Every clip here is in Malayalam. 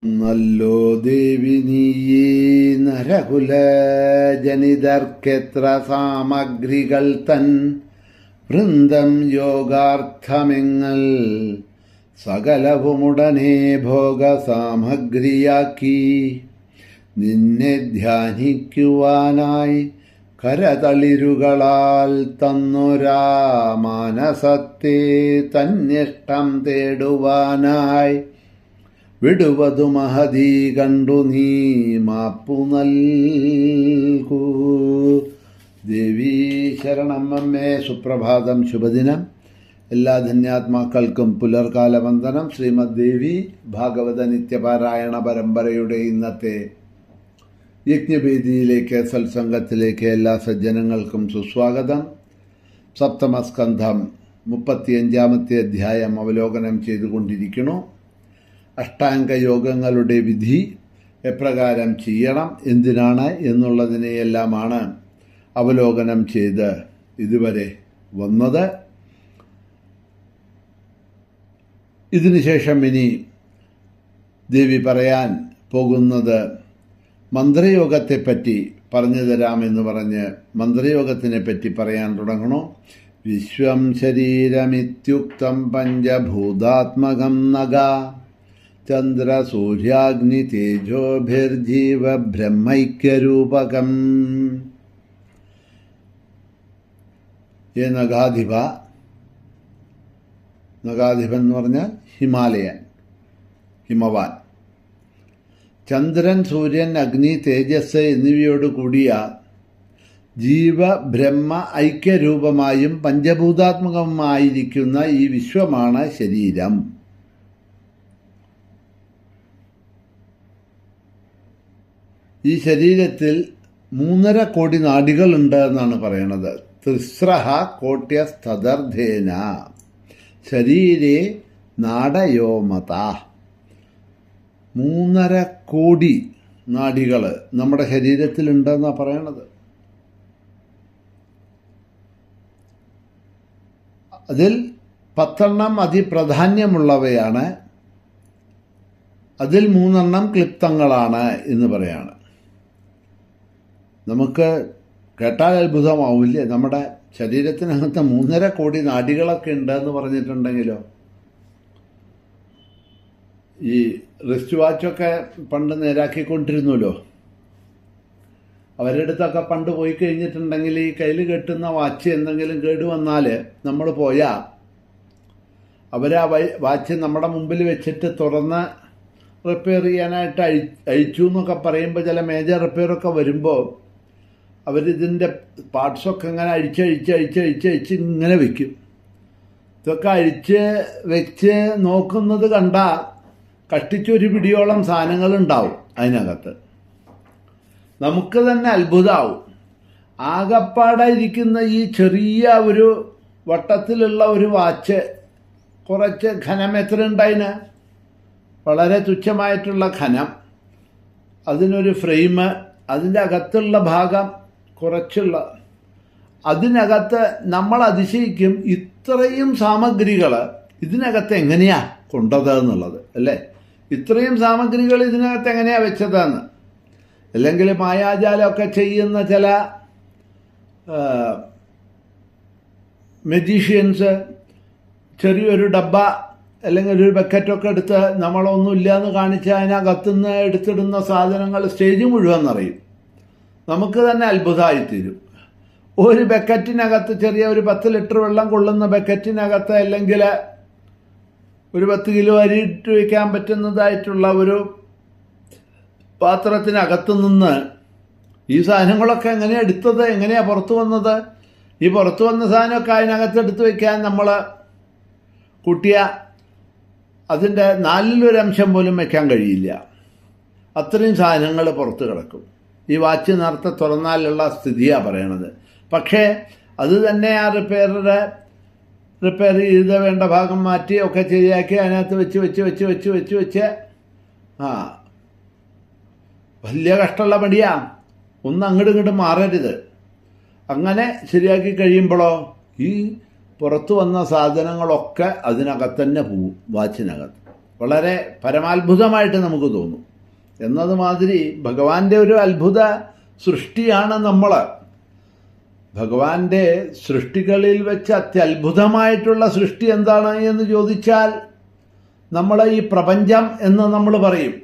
നല്ലോ ദേവി നീയേ നരകുല ജനിതർക്കെത്ര സാമഗ്രികൾ തൻ വൃന്ദം യോഗാർത്ഥമെങ്ങൽ സകലവുമുടനെ ഭോഗസാമഗ്രിയാക്കി നിന്നെ ധ്യാനിക്കുവാനായി കരതളിരുകളാൽ തന്നൊരാ മാനസത്തെ തന്നിഷ്ടം തേടുവാനായി വിടുവതു മഹതി കണ്ടു നീ മാപ്പു നൽകൂ. ദേവീ ശരണം അമ്മേ. സുപ്രഭാതം, ശുഭദിനം. എല്ലാ ധന്യാത്മാക്കൾക്കും പുലർകാല വന്ദനം. ശ്രീമദ് ദേവി ഭാഗവത നിത്യപാരായണ പരമ്പരയുടെ ഇന്നത്തെ യജ്ഞവേദിയിലേക്ക്, സത്സംഗത്തിലേക്ക് എല്ലാ സജ്ജനങ്ങൾക്കും സുസ്വാഗതം. സപ്തമസ്കന്ധം 35-ാമത്തെ അധ്യായം അവലോകനം ചെയ്തുകൊണ്ടിരിക്കുന്നു. അഷ്ടാംഗ യോഗങ്ങളുടെ വിധി എപ്രകാരം ചെയ്യണം, എന്തിനാണ് എന്നുള്ളതിനെയെല്ലാമാണ് അവലോകനം ചെയ്ത് ഇതുവരെ വന്നത്. ഇതിനുശേഷം ഇനി ദേവി പറയാൻ പോകുന്നത് മന്ത്രയോഗത്തെപ്പറ്റി പറഞ്ഞു തരാമെന്ന് പറഞ്ഞ് മന്ത്രയോഗത്തിനെ പറ്റി പറയാൻ തുടങ്ങണു. വിശ്വം ശരീരമിത്യുക്തം പഞ്ചഭൂതാത്മകം നഗ ചന്ദ്ര സൂര്യാഗ്നി തേജോഭിർജീവ ബ്രഹ്മൈക്യരൂപകം. നഗാധിപൻ എന്ന് പറഞ്ഞാൽ ഹിമാലയൻ, ഹിമവാൻ. ചന്ദ്രൻ, സൂര്യൻ, അഗ്നി, തേജസ് എന്നിവയോട് കൂടിയ ജീവ ബ്രഹ്മ ഐക്യരൂപമായും പഞ്ചഭൂതാത്മകമായിരിക്കുന്ന ഈ വിശ്വമാണ് ശരീരം. ഈ ശരീരത്തിൽ 3.5 കോടി നാഡികളുണ്ട് എന്നാണ് പറയണത്. തിസ്രഹ കോട്യസ്തദർധേന ശരീരേ നാടയോമത. 3.5 കോടി നാഡികൾ നമ്മുടെ ശരീരത്തിലുണ്ടെന്നാണ് പറയണത്. അതിൽ 10 അതിപ്രാധാന്യമുള്ളവയാണ്, അതിൽ 3 ക്ലിപ്തങ്ങളാണ് എന്ന് പറയാണ്. നമുക്ക് കേട്ടാൽ അത്ഭുതമാവില്ലേ? നമ്മുടെ ശരീരത്തിനകത്ത് 3.5 കോടി നാഡികളൊക്കെ ഉണ്ടെന്ന് പറഞ്ഞിട്ടുണ്ടെങ്കിലോ. ഈ റിസ്റ്റ് വാച്ചൊക്കെ പണ്ട് നേരാക്കിക്കൊണ്ടിരുന്നല്ലോ. അവരുടെ അടുത്തൊക്കെ പണ്ട് പോയി കഴിഞ്ഞിട്ടുണ്ടെങ്കിൽ ഈ കയ്യിൽ കെട്ടുന്ന വാച്ച് എന്തെങ്കിലും കേടുവന്നാൽ നമ്മൾ പോയാൽ അവർ ആ വാച്ച് നമ്മുടെ മുമ്പിൽ വെച്ചിട്ട് തുറന്ന് റിപ്പയർ ചെയ്യാനായിട്ട് അഴിച്ചു എന്നൊക്കെ പറയുമ്പോൾ, ചില മേജർ റിപ്പയറൊക്കെ വരുമ്പോൾ അവരിതിൻ്റെ പാർട്സൊക്കെ ഇങ്ങനെ അഴിച്ച് ഇങ്ങനെ വയ്ക്കും. ഇതൊക്കെ അഴിച്ച് വെച്ച് നോക്കുന്നത് കണ്ടാൽ കഷ്ടിച്ചൊരു പിടിയോളം സാധനങ്ങളുണ്ടാവും അതിനകത്ത്. നമുക്ക് തന്നെ അത്ഭുതമാവും. ആകപ്പാടെ ഇരിക്കുന്ന ഈ ചെറിയ ഒരു വട്ടത്തിലുള്ള ഒരു വാച്ച്, കുറച്ച് ഘനം എത്ര ഉണ്ടായിന്? വളരെ തുച്ഛമായിട്ടുള്ള ഘനം. അതിനൊരു ഫ്രെയിം, അതിൻ്റെ അകത്തുള്ള ഭാഗം കുറച്ചുള്ള. അതിനകത്ത് നമ്മൾ അതിശയിക്കും, ഇത്രയും സാമഗ്രികൾ ഇതിനകത്ത് എങ്ങനെയാ കൊണ്ടത് എന്നുള്ളത്, അല്ലേ? ഇത്രയും സാമഗ്രികൾ ഇതിനകത്ത് എങ്ങനെയാ വെച്ചതെന്ന്. അല്ലെങ്കിൽ മായാജാലമൊക്കെ ചെയ്യുന്ന ചില മജീഷ്യൻസ് ചെറിയൊരു ഡബ്ബ അല്ലെങ്കിൽ ഒരു ബക്കറ്റൊക്കെ എടുത്ത് നമ്മളൊന്നുമില്ല എന്ന് കാണിച്ച് അതിനകത്തുനിന്ന് എടുത്തിടുന്ന സാധനങ്ങൾ സ്റ്റേജ് മുഴുവൻ നിറയും. നമുക്ക് തന്നെ അത്ഭുതമായിത്തീരും. ഒരു ബക്കറ്റിനകത്ത്, ചെറിയ ഒരു 10 ലിറ്റർ വെള്ളം കൊള്ളുന്ന ബക്കറ്റിനകത്ത്, അല്ലെങ്കിൽ ഒരു 10 കിലോ അരി ഇട്ട് വയ്ക്കാൻ പറ്റുന്നതായിട്ടുള്ള ഒരു പാത്രത്തിനകത്ത് നിന്ന് ഈ സാധനങ്ങളൊക്കെ എങ്ങനെയാണ് എടുത്തത്, എങ്ങനെയാണ് പുറത്തു വന്നത്? ഈ പുറത്തു വന്ന സാധനമൊക്കെ അതിനകത്ത് എടുത്ത് വയ്ക്കാൻ നമ്മൾ കൂട്ടിയ അതിൻ്റെ 4-1 അംശം പോലും വയ്ക്കാൻ കഴിയില്ല. അത്രയും സാധനങ്ങൾ പുറത്ത് കിടക്കും. ഈ വാച്ച് നേരത്തെ തുറന്നാലുള്ള സ്ഥിതിയാണ് പറയണത്. പക്ഷേ അത് തന്നെ ആ റിപ്പയർ ചെയ്ത് വേണ്ട ഭാഗം മാറ്റി ഒക്കെ ശരിയാക്കി അതിനകത്ത് വെച്ച് വലിയ കഷ്ടമുള്ള പണിയാ. ഒന്ന് അങ്ങോട്ടും ഇങ്ങോട്ടും മാറരുത്. അങ്ങനെ ശരിയാക്കി കഴിയുമ്പോഴോ ഈ പുറത്തു വന്ന സാധനങ്ങളൊക്കെ അതിനകത്ത് തന്നെ പോവും, വാച്ചിനകത്ത്. വളരെ പരമാത്ഭുതമായിട്ട് നമുക്ക് തോന്നും. എന്നതുമാതിരി ഭഗവാന്റെ ഒരു അത്ഭുത സൃഷ്ടിയാണ് നമ്മൾ. ഭഗവാന്റെ സൃഷ്ടികളിൽ വെച്ച് അത്യത്ഭുതമായിട്ടുള്ള സൃഷ്ടി എന്താണ് എന്ന് ചോദിച്ചാൽ നമ്മൾ ഈ പ്രപഞ്ചം എന്ന് നമ്മൾ പറയും.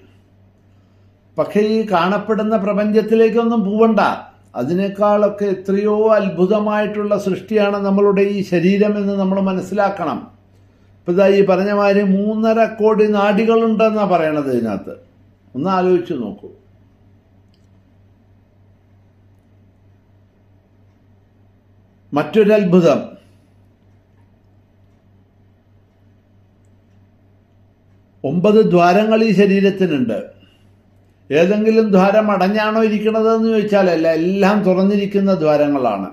പക്ഷേ ഈ കാണപ്പെടുന്ന പ്രപഞ്ചത്തിലേക്കൊന്നും പോവണ്ട. അതിനേക്കാളൊക്കെ എത്രയോ അത്ഭുതമായിട്ടുള്ള സൃഷ്ടിയാണ് നമ്മളുടെ ഈ ശരീരം എന്ന് നമ്മൾ മനസ്സിലാക്കണം. ഇപ്പം ഇതാ ഈ പറഞ്ഞ മാതിരി 3.5 കോടി നാഡികളുണ്ടെന്നാണ് പറയണത് ഇതിനകത്ത്. ഒന്ന് ആലോചിച്ച് നോക്കൂ. മറ്റൊരത്ഭുതം, ഒമ്പത് ദ്വാരങ്ങൾ ഈ ശരീരത്തിനുണ്ട്. ഏതെങ്കിലും ദ്വാരം അടഞ്ഞാണോ ഇരിക്കണതെന്ന് ചോദിച്ചാലല്ല, എല്ലാം തുറന്നിരിക്കുന്ന ദ്വാരങ്ങളാണ്.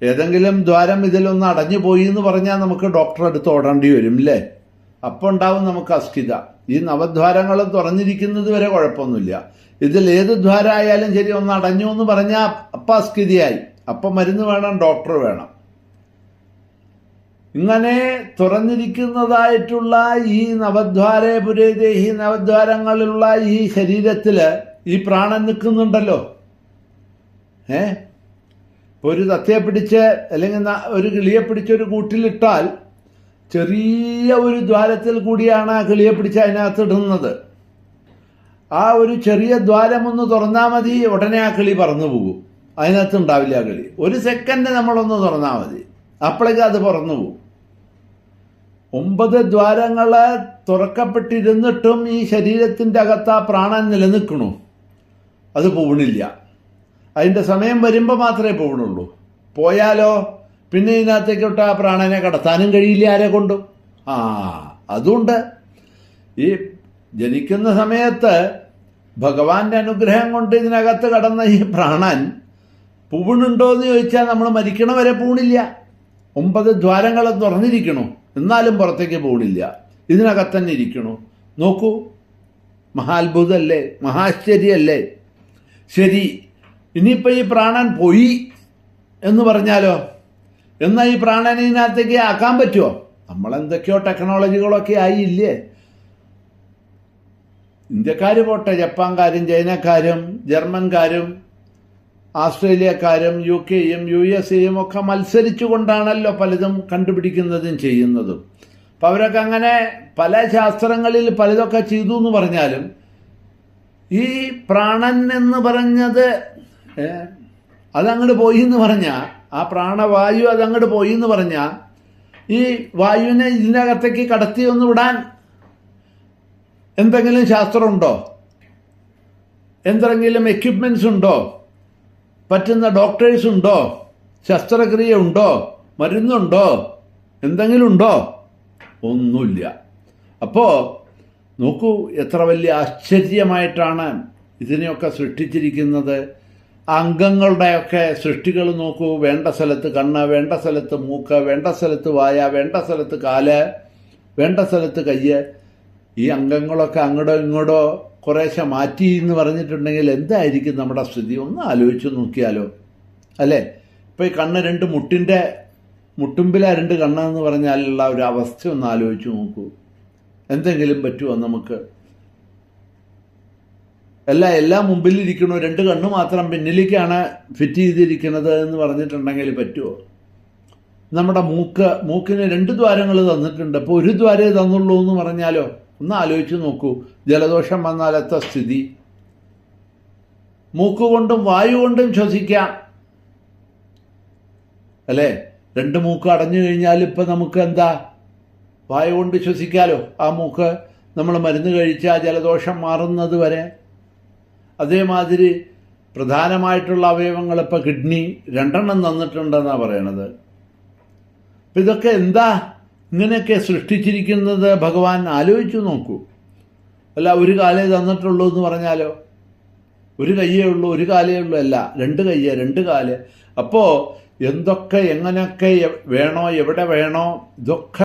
ഏതെങ്കിലും ദ്വാരം ഇതിലൊന്ന് അടഞ്ഞു പോയി എന്ന് പറഞ്ഞാൽ നമുക്ക് ഡോക്ടറെ അടുത്ത് ഓടേണ്ടി വരും, അല്ലേ? അപ്പോൾ ഉണ്ടാവും നമുക്ക് അസ്ഥിത. ഈ നവദ്വാരങ്ങൾ തുറന്നിരിക്കുന്നത് വരെ കുഴപ്പമൊന്നുമില്ല. ഇതിൽ ഏത് ദ്വാരമായാലും ശരി, ഒന്ന് അടഞ്ഞു എന്ന് പറഞ്ഞാൽ അപ്പം അസ്ഥിതിയായി, അപ്പം മരുന്ന് വേണം, ഡോക്ടർ വേണം. ഇങ്ങനെ തുറന്നിരിക്കുന്നതായിട്ടുള്ള ഈ നവദ്വാരേ പുരേദേഹി നവദ്വാരങ്ങളിലുള്ള ഈ ശരീരത്തിൽ ഈ പ്രാണൻ നിൽക്കുന്നുണ്ടല്ലോ. ഒരു തത്തയെ പിടിച്ച് അല്ലെങ്കിൽ ഒരു കിളിയെ പിടിച്ചൊരു കൂട്ടിലിട്ടാൽ ചെറിയ ഒരു ദ്വാരത്തിൽ കൂടിയാണ് ആ കിളിയെ പിടിച്ച് അതിനകത്ത് ഇടുന്നത്. ആ ഒരു ചെറിയ ദ്വാരം ഒന്ന് തുറന്നാൽ മതി, ഉടനെ ആ കിളി പറന്നു പോകും. അതിനകത്ത് ഉണ്ടാവില്ല ആ കിളി. ഒരു സെക്കൻഡ് നമ്മളൊന്ന് തുറന്നാൽ മതി, അപ്പോഴേക്കും അത് പറന്നു പോകും. 9 ദ്വാരങ്ങൾ തുറക്കപ്പെട്ടിരുന്നിട്ടും ഈ ശരീരത്തിൻ്റെ അകത്ത് ആ പ്രാണൻ നിലനിൽക്കണു. അത് പോകണില്ല. അതിൻ്റെ സമയം വരുമ്പോൾ മാത്രമേ പോകണുള്ളൂ. പോയാലോ പിന്നെ ഇതിനകത്തേക്കൊട്ട് ആ പ്രാണനെ കടത്താനും കഴിയില്ല ആരെ കൊണ്ടും. അതുകൊണ്ട് ഈ ജനിക്കുന്ന സമയത്ത് ഭഗവാന്റെ അനുഗ്രഹം കൊണ്ട് ഇതിനകത്ത് കടന്ന ഈ പ്രാണൻ പൂവണുണ്ടോ എന്ന് ചോദിച്ചാൽ നമ്മൾ മരിക്കണ വരെ പൂണില്ല. 9 ദ്വാരങ്ങൾ തുറന്നിരിക്കണു, എന്നാലും പുറത്തേക്ക് പോകണില്ല, ഇതിനകത്ത് തന്നെ ഇരിക്കണു. നോക്കൂ, മഹാത്ഭുതമല്ലേ, മഹാശ്ചര്യല്ലേ? ശരി, ഇനിയിപ്പോൾ ഈ പ്രാണൻ പോയി എന്ന് പറഞ്ഞാലോ, എന്നാൽ ഈ പ്രാണനെ ഇതിനകത്തേക്ക് ആക്കാൻ പറ്റുമോ? നമ്മളെന്തൊക്കെയോ ടെക്നോളജികളൊക്കെ ആയില്ലേ. ഇന്ത്യക്കാർ പോട്ടെ, ജപ്പാൻകാരും ചൈനക്കാരും ജർമ്മൻകാരും ആസ്ട്രേലിയക്കാരും UK-യും USA-യും ഒക്കെ മത്സരിച്ചു കൊണ്ടാണല്ലോ പലതും കണ്ടുപിടിക്കുന്നതും ചെയ്യുന്നതും. അപ്പം അവരൊക്കെ അങ്ങനെ പല ശാസ്ത്രങ്ങളിൽ പലതൊക്കെ ചെയ്തു എന്ന് പറഞ്ഞാലും ഈ പ്രാണൻ എന്ന് പറഞ്ഞത് അതങ്ങോട്ട് പോയി എന്ന് പറഞ്ഞാൽ, ആ പ്രാണവായു അതങ്ങോട്ട് പോയി എന്ന് പറഞ്ഞാൽ, ഈ വായുവിനെ ഇതിനകത്തേക്ക് കടത്തി ഒന്ന് വിടാൻ എന്തെങ്കിലും ശാസ്ത്രമുണ്ടോ? എന്തെങ്കിലും എക്യുപ്മെൻറ്റ്സ് ഉണ്ടോ? പറ്റുന്ന ഡോക്ടേഴ്സ് ഉണ്ടോ? ശസ്ത്രക്രിയ ഉണ്ടോ? മരുന്നുണ്ടോ? എന്തെങ്കിലും ഉണ്ടോ? ഒന്നുമില്ല. അപ്പോൾ നോക്കൂ, എത്ര വലിയ ആശ്ചര്യമായിട്ടാണ് ഇതിനെയൊക്കെ സൃഷ്ടിച്ചിരിക്കുന്നത്. അംഗങ്ങളുടെയൊക്കെ സൃഷ്ടികൾ നോക്കൂ. വേണ്ട സ്ഥലത്ത് കണ്ണ്, വേണ്ട സ്ഥലത്ത് മൂക്ക്, വേണ്ട സ്ഥലത്ത് വായ, വേണ്ട സ്ഥലത്ത് കാല്, വേണ്ട സ്ഥലത്ത് കയ്യ്. ഈ അംഗങ്ങളൊക്കെ അങ്ങോട്ടോ ഇങ്ങോട്ടോ കുറേശ്ശെ മാറ്റി എന്ന് പറഞ്ഞിട്ടുണ്ടെങ്കിൽ എന്തായിരിക്കും നമ്മുടെ സ്ഥിതി? ഒന്ന് ആലോചിച്ച് നോക്കിയാലോ, അല്ലേ? ഇപ്പോൾ ഈ കണ്ണ് 2 മുട്ടുമ്പിലെ 2 കണ്ണെന്ന് പറഞ്ഞാലുള്ള ഒരു അവസ്ഥ ഒന്ന് ആലോചിച്ച് നോക്കൂ. എന്തെങ്കിലും പറ്റുമോ നമുക്ക്? എല്ലാം മുമ്പിലിരിക്കണോ, 2 കണ്ണ് മാത്രം പിന്നിലേക്കാണ് ഫിറ്റ് ചെയ്തിരിക്കുന്നത് എന്ന് പറഞ്ഞിട്ടുണ്ടെങ്കിൽ പറ്റുമോ? നമ്മുടെ മൂക്കിന് 2 ദ്വാരങ്ങൾ തന്നിട്ടുണ്ട്, അപ്പോൾ 1 ദ്വാരേ തന്നുള്ളൂ എന്ന് പറഞ്ഞാലോ? ഒന്ന് ആലോചിച്ച് നോക്കൂ. ജലദോഷം വന്നാലത്തെ സ്ഥിതി. മൂക്കുകൊണ്ടും വായു കൊണ്ടും ശ്വസിക്കാം, അല്ലേ? 2 മൂക്ക് അടഞ്ഞു കഴിഞ്ഞാൽ ഇപ്പം നമുക്ക് എന്താ, വായു കൊണ്ട് ശ്വസിക്കാലോ. ആ മൂക്ക് നമ്മൾ മരുന്ന് കഴിച്ചാൽ ജലദോഷം മാറുന്നത് വരെ. അതേമാതിരി പ്രധാനമായിട്ടുള്ള അവയവങ്ങൾ ഇപ്പം കിഡ്നി 2 തന്നിട്ടുണ്ടെന്നാണ് പറയണത്. അപ്പം ഇതൊക്കെ എന്താ ഇങ്ങനെയൊക്കെ സൃഷ്ടിച്ചിരിക്കുന്നത് ഭഗവാൻ? ആലോചിച്ചു നോക്കൂ. അല്ല, 1 കാലേ തന്നിട്ടുള്ളൂ എന്ന് പറഞ്ഞാലോ? 1 കയ്യേ ഉള്ളൂ, 1 കാലേ ഉള്ളൂ, അല്ല 2 കയ്യ് 2 കാല്. അപ്പോൾ എന്തൊക്കെ എങ്ങനെയൊക്കെ വേണോ, എവിടെ വേണോ, ഇതൊക്കെ